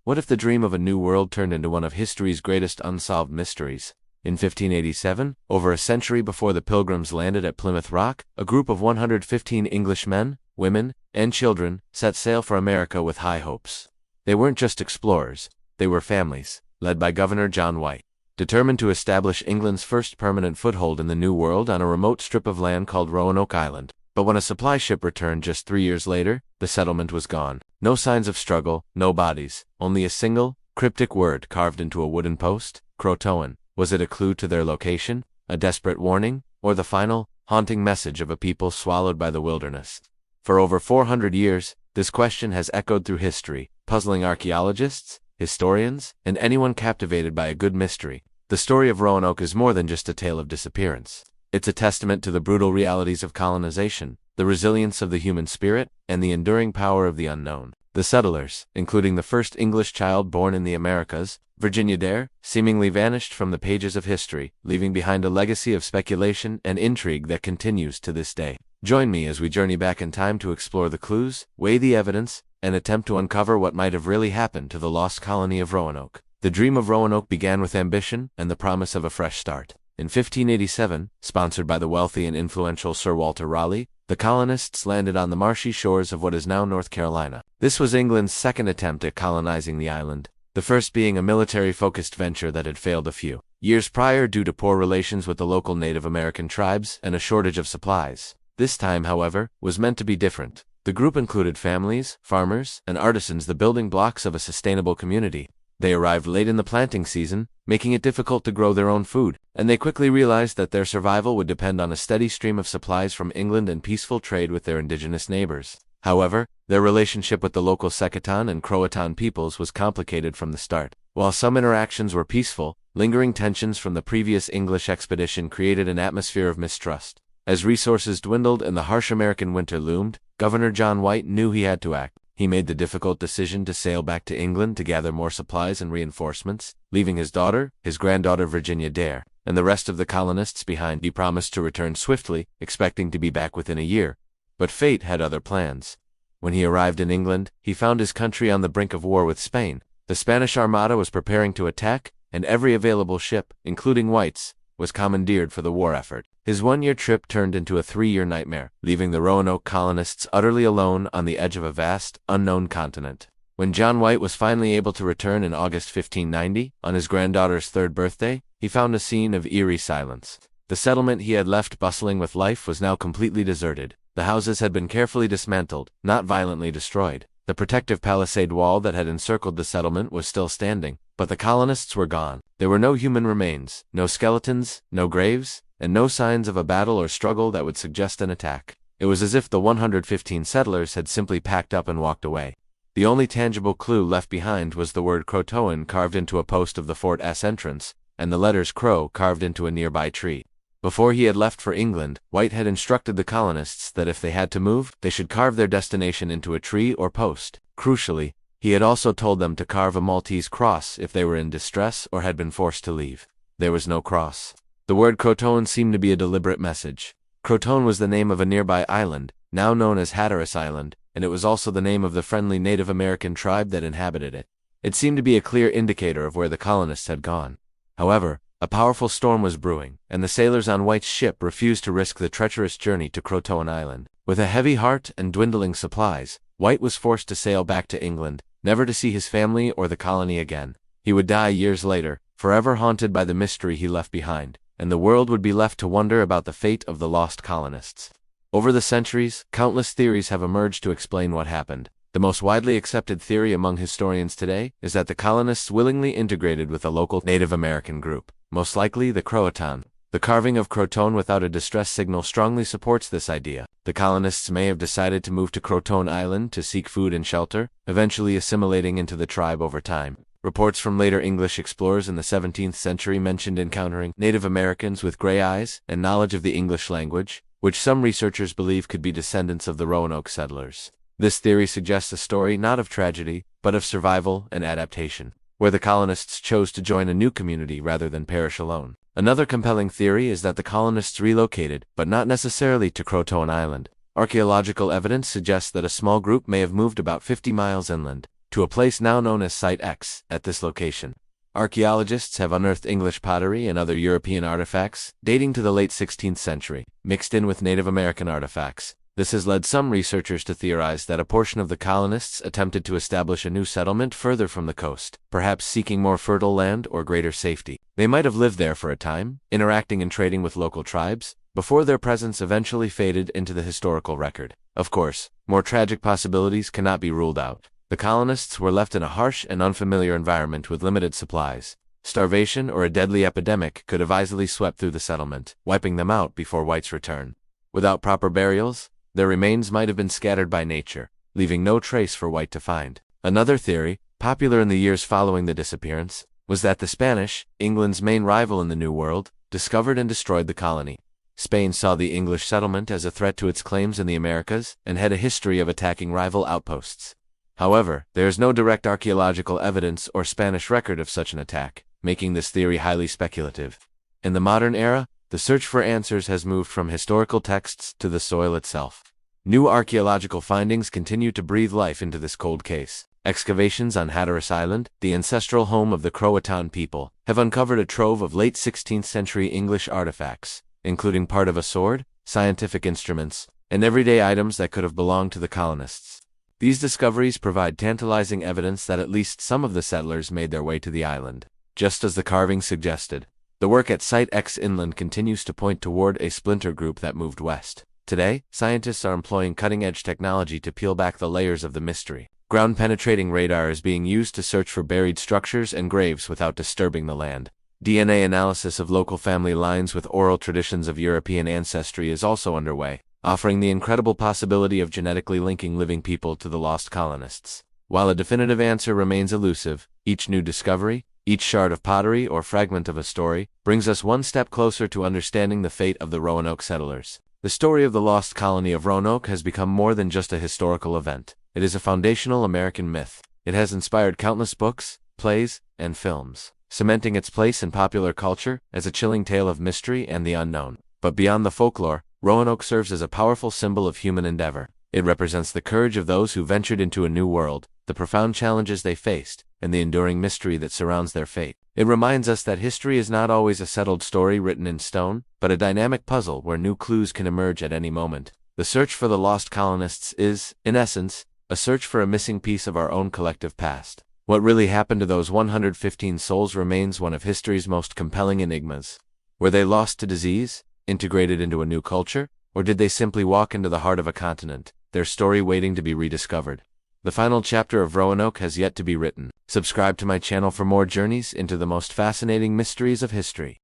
What if the dream of a new world turned into one of history's greatest unsolved mysteries? In 1587, over a century before the Pilgrims landed at Plymouth Rock, a group of 115 English men, women, and children set sail for America with high hopes. They weren't just explorers, they were families, led by Governor John White, determined to establish England's first permanent foothold in the New World on a remote strip of land called Roanoke Island. But when a supply ship returned just 3 years later, the settlement was gone. No signs of struggle, no bodies, only a single, cryptic word carved into a wooden post, CROATOAN. Was it a clue to their location, a desperate warning, or the final, haunting message of a people swallowed by the wilderness? For over 400 years, this question has echoed through history, puzzling archaeologists, historians, and anyone captivated by a good mystery. The story of Roanoke is more than just a tale of disappearance. It's a testament to the brutal realities of colonization, the resilience of the human spirit, and the enduring power of the unknown. The settlers, including the first English child born in the Americas, Virginia Dare, seemingly vanished from the pages of history, leaving behind a legacy of speculation and intrigue that continues to this day. Join me as we journey back in time to explore the clues, weigh the evidence, and attempt to uncover what might have really happened to the lost colony of Roanoke. The dream of Roanoke began with ambition and the promise of a fresh start. In 1587, sponsored by the wealthy and influential Sir Walter Raleigh, the colonists landed on the marshy shores of what is now North Carolina. This was England's second attempt at colonizing the island, the first being a military-focused venture that had failed a few years prior due to poor relations with the local Native American tribes and a shortage of supplies. This time, however, was meant to be different. The group included families, farmers, and artisans, the building blocks of a sustainable community. They arrived late in the planting season, making it difficult to grow their own food, and they quickly realized that their survival would depend on a steady stream of supplies from England and peaceful trade with their indigenous neighbors. However, their relationship with the local CROATOAN and CROATOAN peoples was complicated from the start. While some interactions were peaceful, lingering tensions from the previous English expedition created an atmosphere of mistrust. As resources dwindled and the harsh American winter loomed, Governor John White knew he had to act. He made the difficult decision to sail back to England to gather more supplies and reinforcements, leaving his daughter, his granddaughter Virginia Dare, and the rest of the colonists behind. He promised to return swiftly, expecting to be back within a year. But fate had other plans. When he arrived in England, he found his country on the brink of war with Spain. The Spanish Armada was preparing to attack, and every available ship, including White's, was commandeered for the war effort. His one-year trip turned into a 3-year nightmare, leaving the Roanoke colonists utterly alone on the edge of a vast, unknown continent. When John White was finally able to return in August 1590, on his granddaughter's 3rd birthday, he found a scene of eerie silence. The settlement he had left bustling with life was now completely deserted. The houses had been carefully dismantled, not violently destroyed. The protective palisade wall that had encircled the settlement was still standing, but the colonists were gone. There were no human remains, no skeletons, no graves, and no signs of a battle or struggle that would suggest an attack. It was as if the 115 settlers had simply packed up and walked away. The only tangible clue left behind was the word CROATOAN carved into a post of the fort's entrance, and the letters CRO carved into a nearby tree. Before he had left for England, White had instructed the colonists that if they had to move, they should carve their destination into a tree or post. Crucially, he had also told them to carve a Maltese cross if they were in distress or had been forced to leave. There was no cross. The word CROATOAN seemed to be a deliberate message. CROATOAN was the name of a nearby island, now known as Hatteras Island, and it was also the name of the friendly Native American tribe that inhabited it. It seemed to be a clear indicator of where the colonists had gone. However, a powerful storm was brewing, and the sailors on White's ship refused to risk the treacherous journey to CROATOAN Island. With a heavy heart and dwindling supplies, White was forced to sail back to England, never to see his family or the colony again. He would die years later, forever haunted by the mystery he left behind, and the world would be left to wonder about the fate of the lost colonists. Over the centuries, countless theories have emerged to explain what happened. The most widely accepted theory among historians today is that the colonists willingly integrated with a local Native American group, most likely the CROATOAN. The carving of CROATOAN without a distress signal strongly supports this idea. The colonists may have decided to move to CROATOAN Island to seek food and shelter, eventually assimilating into the tribe over time. Reports from later English explorers in the 17th century mentioned encountering Native Americans with gray eyes and knowledge of the English language, which some researchers believe could be descendants of the Roanoke settlers. This theory suggests a story not of tragedy, but of survival and adaptation, where the colonists chose to join a new community rather than perish alone. Another compelling theory is that the colonists relocated, but not necessarily to CROATOAN Island. Archaeological evidence suggests that a small group may have moved about 50 miles inland, to a place now known as Site X. At this location, archaeologists have unearthed English pottery and other European artifacts dating to the late 16th century, mixed in with Native American artifacts. This has led some researchers to theorize that a portion of the colonists attempted to establish a new settlement further from the coast, perhaps seeking more fertile land or greater safety. They might have lived there for a time, interacting and trading with local tribes, before their presence eventually faded into the historical record. Of course, more tragic possibilities cannot be ruled out. The colonists were left in a harsh and unfamiliar environment with limited supplies. Starvation or a deadly epidemic could have easily swept through the settlement, wiping them out before whites return. Without proper burials, their remains might have been scattered by nature, leaving no trace for white to find. Another theory, popular in the years following the disappearance, was that the Spanish, England's main rival in the New World, discovered and destroyed the colony. Spain saw the English settlement as a threat to its claims in the Americas and had a history of attacking rival outposts. However, there is no direct archaeological evidence or Spanish record of such an attack, making this theory highly speculative. In the modern era, the search for answers has moved from historical texts to the soil itself. New archaeological findings continue to breathe life into this cold case. Excavations on Hatteras Island, the ancestral home of the CROATOAN people, have uncovered a trove of late 16th century English artifacts, including part of a sword, scientific instruments, and everyday items that could have belonged to the colonists. These discoveries provide tantalizing evidence that at least some of the settlers made their way to the island. Just as the carving suggested, the work at Site X inland continues to point toward a splinter group that moved west. Today, scientists are employing cutting-edge technology to peel back the layers of the mystery. Ground-penetrating radar is being used to search for buried structures and graves without disturbing the land. DNA analysis of local family lines with oral traditions of European ancestry is also underway, offering the incredible possibility of genetically linking living people to the lost colonists. While a definitive answer remains elusive, each new discovery, each shard of pottery or fragment of a story, brings us one step closer to understanding the fate of the Roanoke settlers. The story of the Lost Colony of Roanoke has become more than just a historical event. It is a foundational American myth. It has inspired countless books, plays, and films, cementing its place in popular culture as a chilling tale of mystery and the unknown. But beyond the folklore, Roanoke serves as a powerful symbol of human endeavor. It represents the courage of those who ventured into a new world, the profound challenges they faced, and the enduring mystery that surrounds their fate. It reminds us that history is not always a settled story written in stone, but a dynamic puzzle where new clues can emerge at any moment. The search for the lost colonists is, in essence, a search for a missing piece of our own collective past. What really happened to those 115 souls remains one of history's most compelling enigmas. Were they lost to disease, integrated into a new culture, or did they simply walk into the heart of a continent, their story waiting to be rediscovered? The final chapter of Roanoke has yet to be written. Subscribe to my channel for more journeys into the most fascinating mysteries of history.